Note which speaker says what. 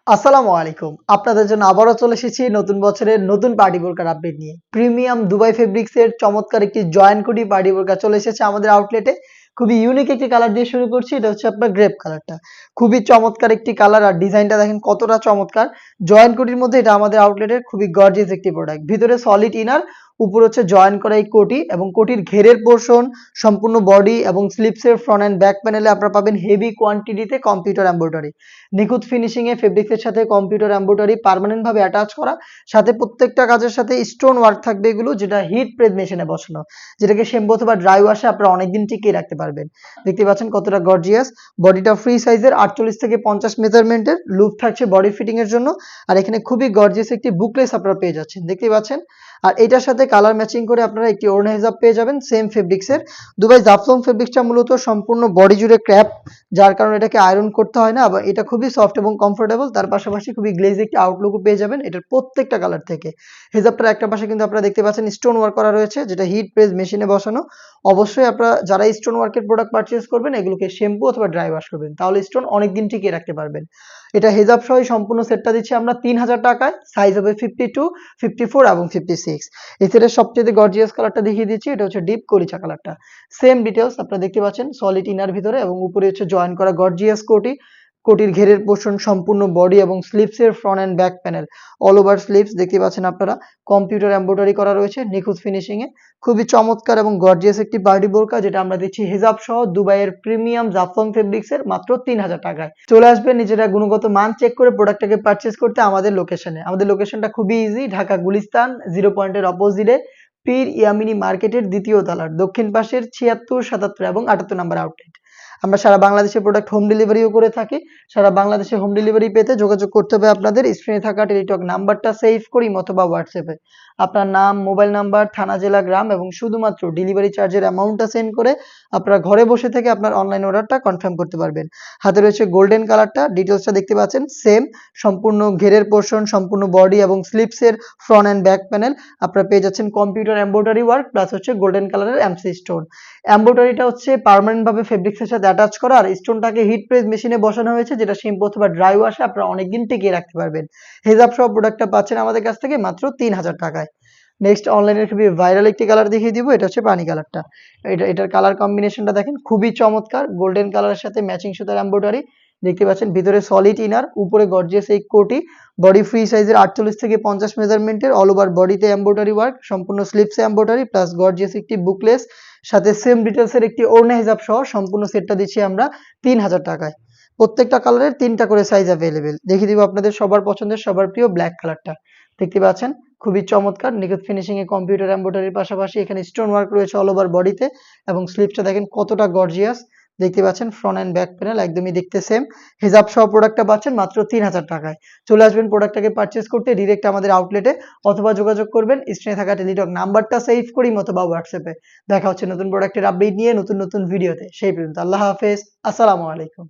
Speaker 1: আসসালামু আলাইকুম। আপনাদের জন্য আবারও চলে এসেছি নতুন বছরের নতুন পার্টি বোরকার আপডেট নিয়ে। প্রিমিয়াম দুবাই ফেব্রিক্স এর চমৎকার একটি জয়েন্ট কোটি পার্টি বোরকা চলে এসেছে আমাদের আউটলেটে। খুবই ইউনিক একটি কালার দিয়ে শুরু করছি। এটা হচ্ছে আপনার গ্রেপ কালারটা। খুবই চমৎকার একটি কালার আর ডিজাইনটা দেখেন কতটা চমৎকার। জয়েন্ট কোটির মধ্যে এটা আমাদের আউটলেটের খুবই গর্জিয়াস একটি প্রোডাক্ট। ভিতরে সলিড ইনার, উপরে হচ্ছে জয়েন্ট করা এই কোটি এবং কোটির ঘেরের পোরশন, সম্পূর্ণ বডি এবং স্লিপসের ফ্রন্ট অ্যান্ড ব্যাক প্যানেলে আপনারা পাবেন হেভি কোয়ান্টিটিতে কম্পিউটার এমব্রয়ডারি। নিখুঁত ফিনিশিং এ ফেব্রিক্সের সাথে কম্পিউটার এমব্রয়ডারি পার্মানেন্ট ভাবে অ্যাটাচ করা, সাথে প্রত্যেকটা কাজের সাথে স্টোন ওয়ার্ক থাকবে এগুলো, যেটা হিট প্রেস মেশিনে বসানো, যেটাকে শ্যাম্পু অথবা ড্রাই ওয়াশে আপনারা অনেকদিন টিকিয়ে রাখতে পারবেন। দেখতে পাচ্ছেন কতটা গর্জিয়াস। বডিটা ফ্রি সাইজের 48 থেকে 50 মেজারমেন্টের, লুপ থাকছে বডি ফিটিং এর জন্য। আর এখানে খুবই গর্জিয়াস একটি বুকলেস আপনারা পেয়ে যাচ্ছেন, দেখতে পাচ্ছেন। আর এটার সাথে কালার ম্যাচিং করে আপনারা একটি ওড়না হিজাব পেয়ে যাবেন সেম ফেব্রিক্সের। দুবাই জাফলং ফেব্রিক্সটা মূলত সম্পূর্ণ বডি জুড়ে ক্র্যাপ, যার কারণে এটাকে আয়রন করতে হয় না, আবার এটা খুবই সফট এবং কমফোর্টেবল। তার পাশাপাশি খুবই গ্লেজি একটি আউটলুকও পেয়ে যাবেন এটার প্রত্যেকটা কালার থেকে। হিজাবটার একটা পাশে কিন্তু আপনারা দেখতে পাচ্ছেন স্টোন ওয়ার্ক করা রয়েছে, যেটা হিট প্রেস মেশিনে বসানো। অবশ্যই আপনারা যারা স্টোন ওয়ার্কের প্রোডাক্ট পারচেজ করবেন এগুলোকে শ্যাম্পু অথবা ড্রাই ওয়াশ করবেন, তাহলে স্টোন অনেকদিন টিকিয়ে রাখতে পারবেন। এটা হিজাব সহ সম্পূর্ণ সেটটা দিচ্ছি আমরা 3000 টাকায়। সাইজ হবে 52, 54 এবং 56। এই সেটের সবচেয়ে গর্জিয়াস কালারটা দেখিয়ে দিচ্ছি, এটা হচ্ছে ডিপ কলিচা কালারটা। সেম ডিটেলস আপনারা দেখতে পাচ্ছেন সলিড ইনার ভিতরে এবং উপরে হচ্ছে জয়েন করা গর্জিয়াস কোটি। কোটির ঘেরের পোর্শন সম্পূর্ণ বডি এবং স্লিপসের front and back panel, all over slips দেখতে পাচ্ছেন আপনারা। কম্পিউটার এমব্রয়ডারি করা রয়েছে নিখুঁত ফিনিশিং এ। খুবই চমৎকার এবং গর্জিয়াস একটি পার্টি বোরকা, যেটা আমরা দিচ্ছি হিজাব সহ দুবাইয়ের প্রিমিয়াম জাফলং ফেব্রিক্স এর মাত্র 3000 টাকায়। চলে আসবেন নিজেরা গুণগত মান চেক করে প্রোডাক্টটাকে পারচেজ করতে আমাদের লোকেশনে। আমাদের লোকেশনটা খুবই ইজি, ঢাকা গুলিস্তান 0 পয়েন্টের অপোজিটে পীর ইয়ামিনী মার্কেটের দ্বিতীয় তলার দক্ষিণ পাশের 76, 77 এবং 78 নম্বর আউটলেট। আমরা সারা বাংলাদেশে প্রোডাক্ট হোম ডেলিভারিও করে থাকি। সারা বাংলাদেশে হোম ডেলিভারি পেতে যোগাযোগ করতে হবে আপনাদের স্ক্রিনে থাকা টেলিটক নাম্বারটা সেভ করি অথবা হোয়াটসঅ্যাপে আপনার নাম, মোবাইল নাম্বার, থানা, জেলা, গ্রাম এবং শুধুমাত্র ডেলিভারি চার্জের অ্যামাউন্টটা সেন্ড করে আপনারা ঘরে বসে থেকে আপনার অনলাইন অর্ডারটা কনফার্ম করতে পারবেন। হাতে রয়েছে গোল্ডেন কালারটা, ডিটেলসটা দেখতে পাচ্ছেন সেম। সম্পূর্ণ ঘেরের পোর্শন, সম্পূর্ণ বডি এবং স্লিপসের ফ্রন্ট অ্যান্ড ব্যাক প্যানেল আপনারা পেয়ে যাচ্ছেন কম্পিউটার এমব্রয়ডারি ওয়ার্ক প্লাস হচ্ছে গোল্ডেন কালারের এমসি স্টোন। এমব্রয়ডারিটা হচ্ছে পার্মানেন্ট ভাবে ফেব্রিক্সের সাথে অ্যাটাচ করা, আর স্টোনটাকে হিট প্রেস মেশিনে বসানো হয়েছে, যেটা শ্যাম্পু অথবা ড্রাই ওয়াশে আপনারা অনেকদিন টিকিয়ে রাখতে পারবেন। হিজাব সহ প্রোডাক্টটা পাচ্ছেন আমাদের কাছ থেকে মাত্র 3000 টাকায়। নেক্সট অনলাইনের খুবই ভাইরাল একটি কালার দেখিয়ে দিব, এটা হচ্ছে পানি কালারটা। এটার কালার কম্বিনেশনটা দেখেন খুবই চমৎকার, গোল্ডেন কালারের সাথে ম্যাচিং সুতার এমব্রয়ডারি। দেখতে পাচ্ছেন ভিতরে সলিড ইনার, উপরে গর্জিয়াস এই কোটি। বডি ফ্রি সাইজের 48 থেকে 50 মেজারমেন্টের, অল ওভার বডিতে এমব্রয়ডারি ওয়ার্ক, সম্পূর্ণ স্লিপসে এমব্রয়ডারি প্লাস গর্জিয়াস একটি বুকলেস, সাথে সেম ডিটেলসের একটি ওড়না হিজাব সহ সম্পূর্ণ সেটটা দিচ্ছি আমরা 3000 টাকায়। প্রত্যেকটা কালারের 3টা করে সাইজ অ্যাভেলেবেল। দেখিয়ে দিব আপনাদের সবার পছন্দের সবার প্রিয় ব্ল্যাক কালারটা। দেখতে পাচ্ছেন খুবই চমৎকার নিখুঁত ফিনিশিং এ কম্পিউটার এমব্রয়ডারির পাশাপাশি এখানে স্টোন ওয়ার্ক রয়েছে অল ওভার বডিতে এবং স্লিপসটা দেখেন কতটা গর্জিয়াস। দেখতে পাচ্ছেন ফ্রন্ট অ্যান্ড ব্যাক প্যানেল একদমই দেখতে সেম। হিজাব সহ প্রোডাক্টটা পাচ্ছেন মাত্র 3000 টাকায়। চলে আসবেন প্রোডাক্টটাকে পারচেজ করতে ডিরেক্ট আমাদের আউটলেটে, অথবা যোগাযোগ করবেন স্ক্রিনে থাকা টেলিটক নাম্বারটা সেভ করি অথবা হোয়াটসঅ্যাপে। দেখা হচ্ছে নতুন প্রোডাক্টের আপডেট নিয়ে নতুন নতুন ভিডিওতে। সেই পর্যন্ত আল্লাহ হাফেজ, আসসালামু আলাইকুম।